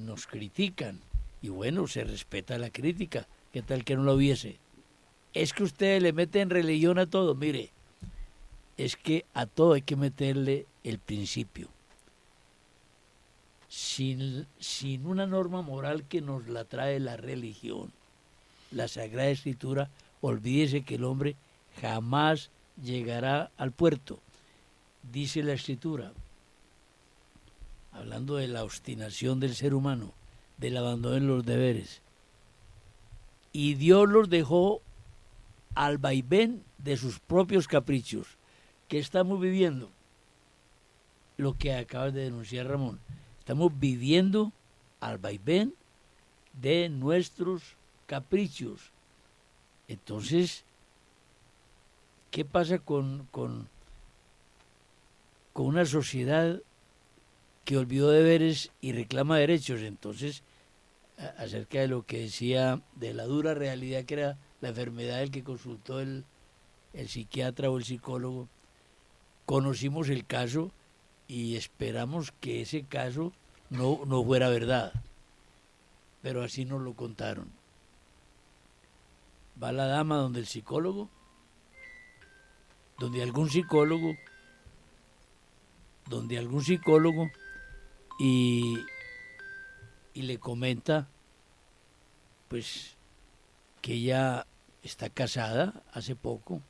nos critican, y bueno, se respeta la crítica, ¿qué tal que no lo hubiese? Es que ustedes le meten religión a todo, mire, es que a todo hay que meterle el principio. Sin una norma moral que nos la trae la religión, la Sagrada Escritura, olvídese que el hombre jamás llegará al puerto. Dice la Escritura, hablando de la obstinación del ser humano, del abandono en los deberes, y Dios los dejó al vaivén de sus propios caprichos. ¿Qué estamos viviendo? Lo que acabas de denunciar, Ramón. Estamos viviendo al vaivén de nuestros caprichos. Entonces, ¿qué pasa con una sociedad que olvidó deberes y reclama derechos? Entonces, acerca de lo que decía de la dura realidad que era la enfermedad del que consultó el psiquiatra o el psicólogo, conocimos el caso y esperamos que ese caso no fuera verdad, pero así nos lo contaron. Va la dama donde el psicólogo, donde algún psicólogo y le comenta pues que ella está casada hace poco,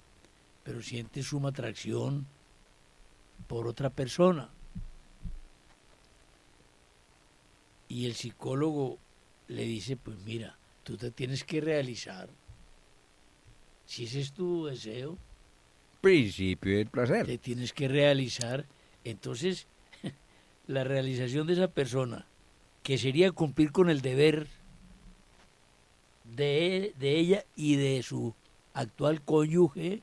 pero siente suma atracción por otra persona. Y el psicólogo le dice, pues mira, tú te tienes que realizar. Si ese es tu deseo, Principio del placer. te tienes que realizar. Entonces, la realización de esa persona, que sería cumplir con el deber de ella y de su actual cónyuge,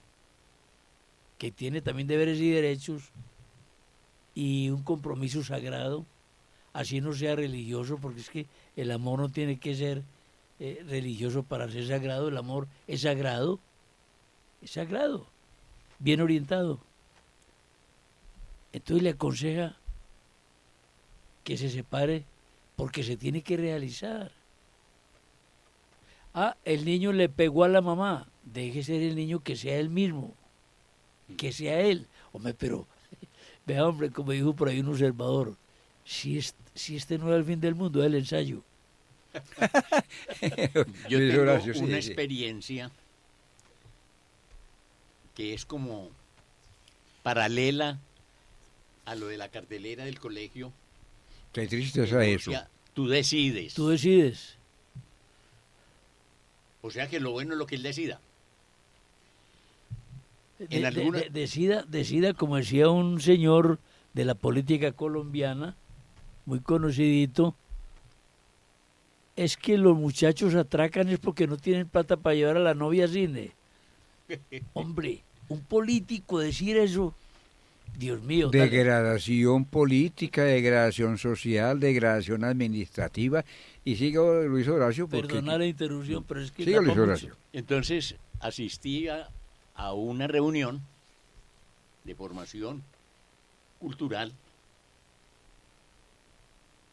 que tiene también deberes y derechos, y un compromiso sagrado, así no sea religioso, porque es que el amor no tiene que ser religioso para ser sagrado, el amor es sagrado, bien orientado. Entonces le aconseja que se separe porque se tiene que realizar. Ah, el niño le pegó a la mamá, deje ser el niño, que sea él mismo, que sea él. Hombre, pero, vea hombre, como dijo por ahí un observador, si este no es el fin del mundo, es el ensayo. Yo Luis tengo Horacio, sí, una sí. experiencia que es como paralela a lo de la cartelera del colegio. Qué tristeza eso. Ya, tú decides. Tú decides. O sea que lo bueno es lo que él decida. Decida, como decía un señor de la política colombiana, muy conocidito, es que los muchachos atracan es porque no tienen plata para llevar a la novia a cine. Hombre, un político decir eso, Dios mío. Dale. Degradación política, degradación social, degradación administrativa. Y sigo, Luis Horacio. Perdona la interrupción, pero es que... Siga, Luis Horacio. Entonces asistí a una reunión de formación cultural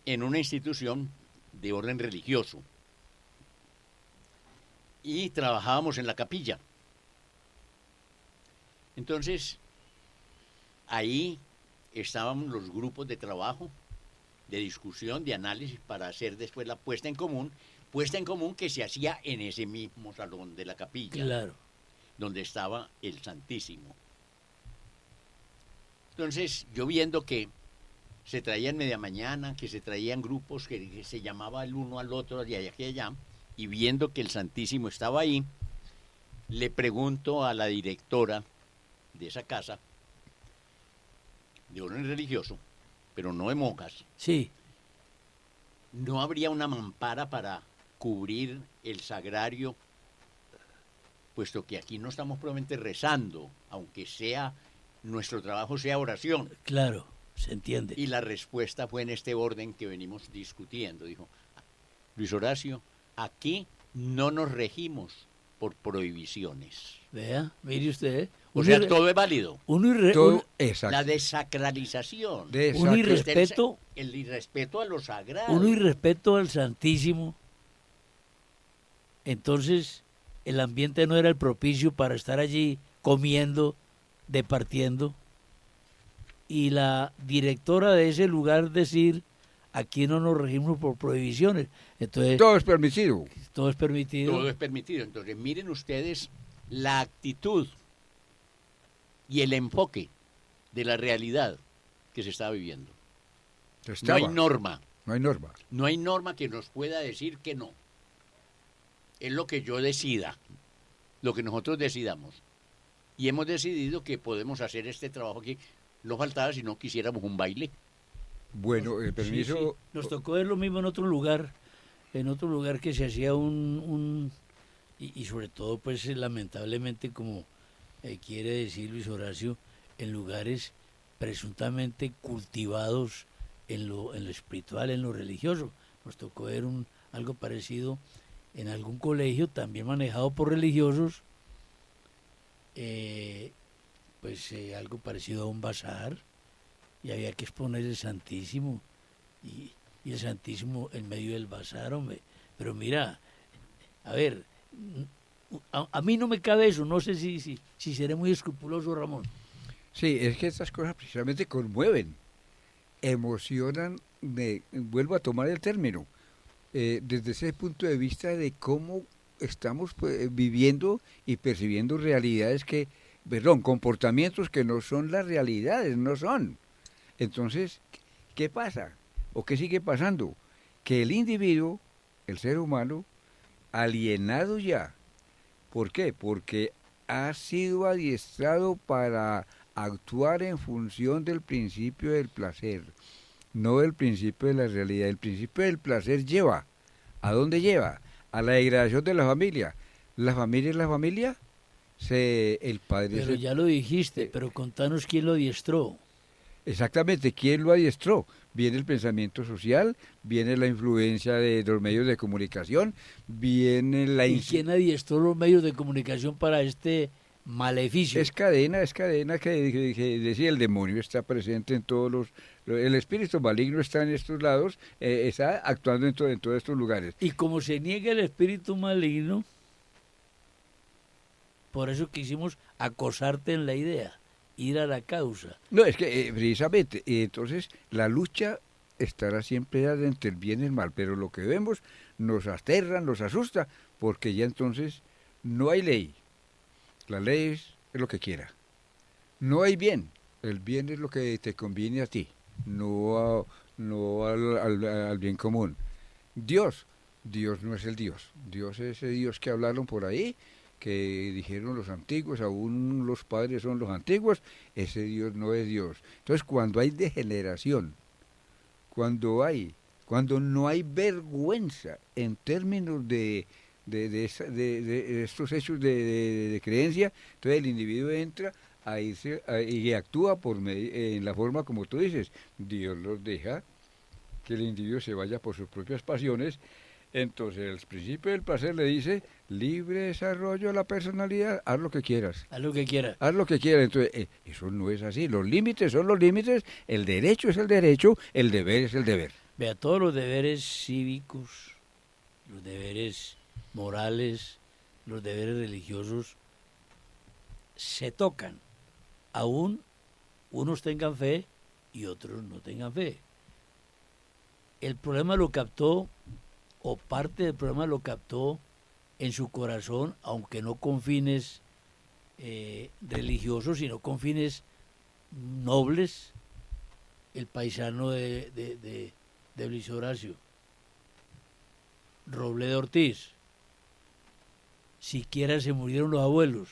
en una institución de orden religioso y trabajábamos en la capilla. Entonces, ahí estaban los grupos de trabajo, de discusión, de análisis para hacer después la puesta en común que se hacía en ese mismo salón de la capilla, claro, donde estaba el Santísimo. Entonces, yo viendo que se traían media mañana, que se traían grupos, que se llamaba el uno al otro, de allá y allá, y viendo que el Santísimo estaba ahí, le pregunto a la directora de esa casa, de orden religioso, pero no de monjas, sí, ¿no habría una mampara para cubrir el sagrario? Puesto que aquí no estamos probablemente rezando, aunque sea nuestro trabajo sea oración. claro, se entiende. Y la respuesta fue en este orden que venimos discutiendo. Dijo, Luis Horacio, aquí no nos regimos por prohibiciones. Vea, mire usted. O sea, todo es válido. Exacto. La desacralización. Un irrespeto. El irrespeto a lo sagrado. Un irrespeto al Santísimo. Entonces, el ambiente no era el propicio para estar allí comiendo, departiendo. Y la directora de ese lugar decir, aquí no nos regimos por prohibiciones. Entonces, todo es permitido. Todo es permitido. Todo es permitido. Entonces, miren ustedes la actitud y el enfoque de la realidad que se está viviendo. No hay norma. No hay norma. No hay norma que nos pueda decir que no. Es lo que yo decida, lo que nosotros decidamos. Y hemos decidido que podemos hacer este trabajo aquí. No faltaba si no quisiéramos un baile. Bueno, el permiso... Sí, sí. Nos tocó ver lo mismo en otro lugar que se hacía y sobre todo, pues lamentablemente, como quiere decir Luis Horacio, en lugares presuntamente cultivados en lo espiritual, en lo religioso. Nos tocó ver algo parecido en algún colegio, también manejado por religiosos, algo parecido a un bazar, y había que exponer el Santísimo, y el Santísimo en medio del bazar, hombre. Pero mira, a ver, a mí no me cabe eso, no sé si seré muy escrupuloso, Ramón. Sí, es que estas cosas precisamente conmueven, emocionan, vuelvo a tomar el término, desde ese punto de vista de cómo estamos viviendo y percibiendo realidades comportamientos que no son las realidades, no son. Entonces, ¿qué pasa? ¿O qué sigue pasando? Que el individuo, el ser humano, alienado ya. ¿Por qué? Porque ha sido adiestrado para actuar en función del principio del placer, no del principio de la realidad. El principio del placer lleva, ¿a dónde lleva? A la degradación de la familia. La familia es la familia, el padre... Pero ya lo dijiste, pero contanos quién lo adiestró. Exactamente, ¿quién lo adiestró? Viene el pensamiento social, viene la influencia de los medios de comunicación, viene la... ¿Y quién adiestró los medios de comunicación para este maleficio? Es cadena que decía el demonio, está presente en todos el espíritu maligno está en estos lados, está actuando en todos estos lugares. Y como se niega el espíritu maligno, por eso quisimos acosarte en la idea, ir a la causa. No, es que precisamente, entonces la lucha estará siempre entre el bien y el mal, pero lo que vemos nos aterra, nos asusta, porque ya entonces no hay ley. Las leyes es lo que quiera. No hay bien. El bien es lo que te conviene a ti, no al bien común. Dios no es el Dios. Dios es ese Dios que hablaron por ahí, que dijeron los antiguos, aún los padres son los antiguos, ese Dios no es Dios. Entonces, cuando hay degeneración, cuando no hay vergüenza en términos de estos hechos de creencia, entonces el individuo entra y actúa en la forma como tú dices. Dios los deja que el individuo se vaya por sus propias pasiones. Entonces el principio del placer le dice: libre desarrollo de la personalidad, haz lo que quieras. Haz lo que quiera. Haz lo que quieras. Entonces, eso no es así. Los límites son los límites, el derecho es el derecho, el deber es el deber. Vea, todos los deberes cívicos, los deberes morales, los deberes religiosos se tocan, aún unos tengan fe y otros no tengan fe. El problema lo captó, o parte del problema lo captó en su corazón, aunque no con fines religiosos, sino con fines nobles, el paisano de Luis Horacio, Robledo Ortiz. Siquiera se murieron los abuelos,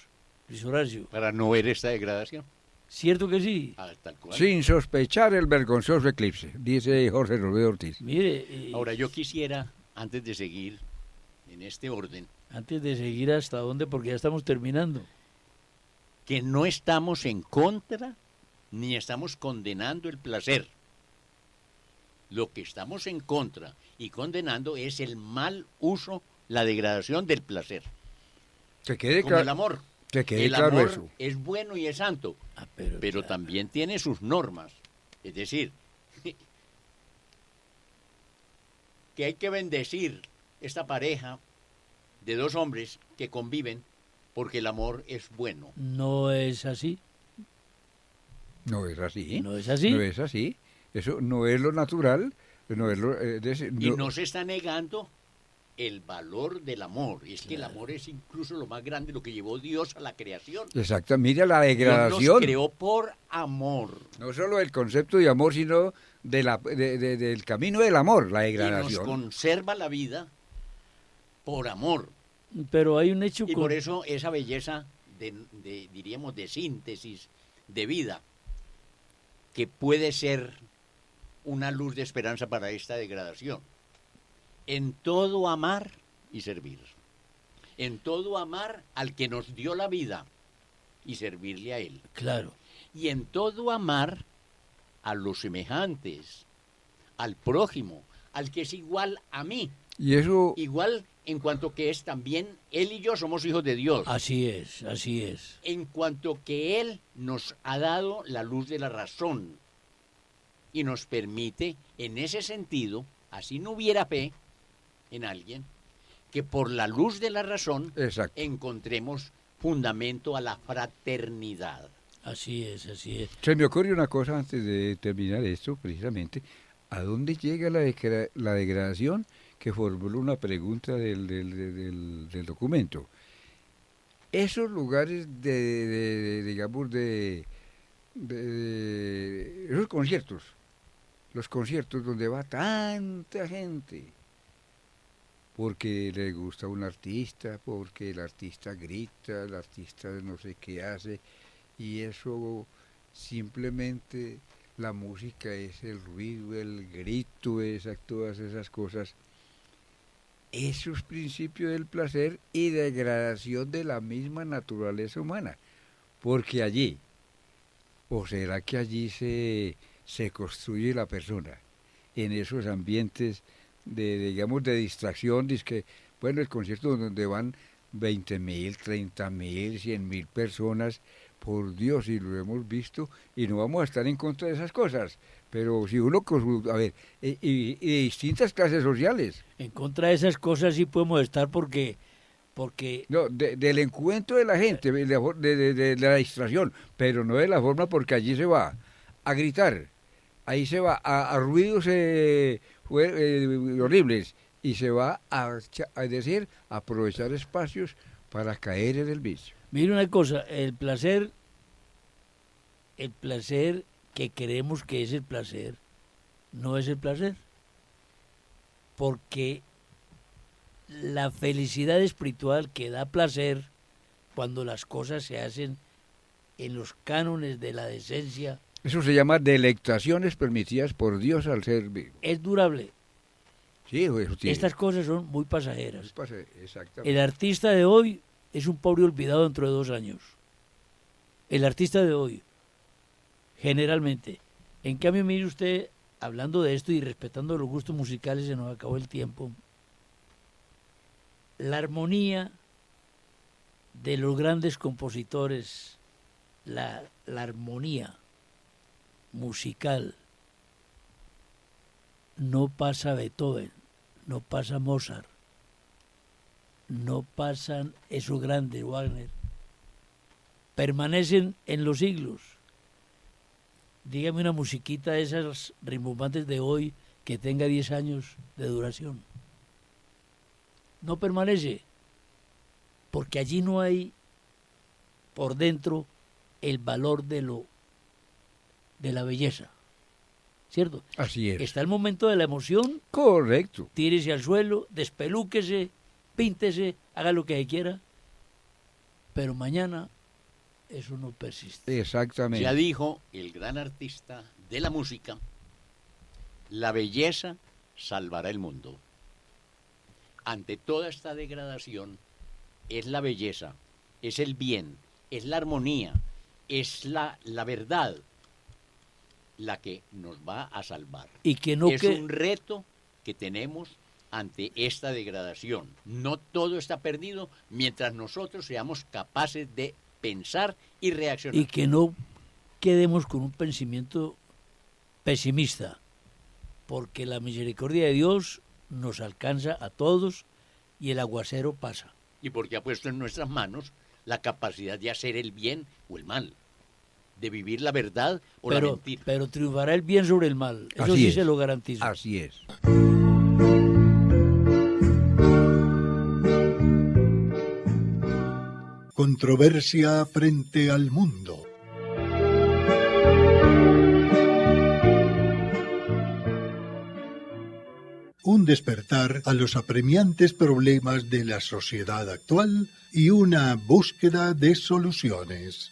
Luis Horacio. Para no ver esta degradación. ¿Cierto que sí? Ah, tal cual. Sin sospechar el vergonzoso eclipse, dice Jorge Robledo Ortiz. Mire, Ahora yo quisiera, antes de seguir en este orden, antes de seguir hasta dónde, porque ya estamos terminando. que no estamos en contra ni estamos condenando el placer. Lo que estamos en contra y condenando es el mal uso, la degradación del placer. Que quede Como el claro. amor. Que quede El claro amor eso. es bueno y es santo, pero claro, también tiene sus normas. Es decir, que hay que bendecir esta pareja de dos hombres que conviven porque el amor es bueno. no es así. No es así. No es así. No es así. Eso no es lo natural. No es lo, Y no se está negando el valor del amor. Es que el amor es incluso lo más grande, lo que llevó Dios a la creación. Exacto. Mira la Dios degradación. nos creó por amor. No solo el concepto de amor, sino del camino del amor, la Y nos degradación. conserva la vida por amor. Pero hay un hecho Y por eso esa belleza diríamos, de síntesis de vida, que puede ser una luz de esperanza para esta degradación. En todo amar y servir. En todo amar al que nos dio la vida y servirle a él. Claro. Y en todo amar a los semejantes, al prójimo, al que es igual a mí. Y eso, Igual en cuanto que es también él y yo somos hijos de Dios. Así es, así es. En cuanto que él nos ha dado la luz de la razón y nos permite, en ese sentido, así no hubiera fe en alguien, que por la luz de la razón exacto. encontremos fundamento a la fraternidad. Así es, así es. Se me ocurre una cosa antes de terminar esto, precisamente. ¿A dónde llega la degradación? Que formuló una pregunta del documento. Esos lugares digamos, esos conciertos, los conciertos donde va tanta gente, porque le gusta un artista, porque el artista grita, el artista no sé qué hace, y eso simplemente, la música es el ruido, el grito, todas esas cosas. Eso es principio del placer y degradación de la misma naturaleza humana, porque allí, o será que allí se construye la persona, en esos ambientes digamos, de distracción, bueno, el concierto donde van 20.000, 30.000, 100.000 personas, por Dios, y lo hemos visto, y no vamos a estar en contra de esas cosas, pero si uno, a ver, y de distintas clases sociales. En contra de esas cosas sí podemos estar porque No, del encuentro de la gente, de la distracción, pero no de la forma, porque allí se va a gritar, ahí se va a ruidos horribles, y se va a decir, aprovechar espacios para caer en el vicio. Mire una cosa, el placer que creemos que es el placer, no es el placer. Porque la felicidad espiritual que da placer cuando las cosas se hacen en los cánones de la decencia Eso se llama delectaciones permitidas por Dios al ser vivo. es durable. Sí, eso tiene. Estas cosas son muy pasajeras. Exactamente. El artista de hoy es un pobre olvidado dentro de 2 años. El artista de hoy, generalmente. En cambio, mire usted, hablando de esto y respetando los gustos musicales, se nos acabó el tiempo. La armonía de los grandes compositores, la armonía musical, no pasa Beethoven, no pasa Mozart, no pasan esos grandes Wagner, permanecen en los siglos. Dígame una musiquita de esas rimbombantes de hoy que tenga 10 años de duración. No permanece, porque allí no hay por dentro el valor de la belleza, ¿cierto? Así es. Está el momento de la emoción, Correcto. tírese al suelo, despelúquese, píntese, haga lo que quiera, pero mañana eso no persiste. Exactamente. Ya dijo el gran artista de la música, la belleza salvará el mundo. Ante toda esta degradación, es la belleza, es el bien, es la armonía, es la verdad la que nos va a salvar. Y que no es un reto que tenemos ante esta degradación. No todo está perdido mientras nosotros seamos capaces de pensar y reaccionar. Y que no quedemos con un pensamiento pesimista, porque la misericordia de Dios nos alcanza a todos y el aguacero pasa. Y porque ha puesto en nuestras manos la capacidad de hacer el bien o el mal, de vivir la verdad o la mentira. Pero triunfará el bien sobre el mal, eso Así sí es. se lo garantizo. Así es. Controversia frente al mundo. Un despertar a los apremiantes problemas de la sociedad actual y una búsqueda de soluciones.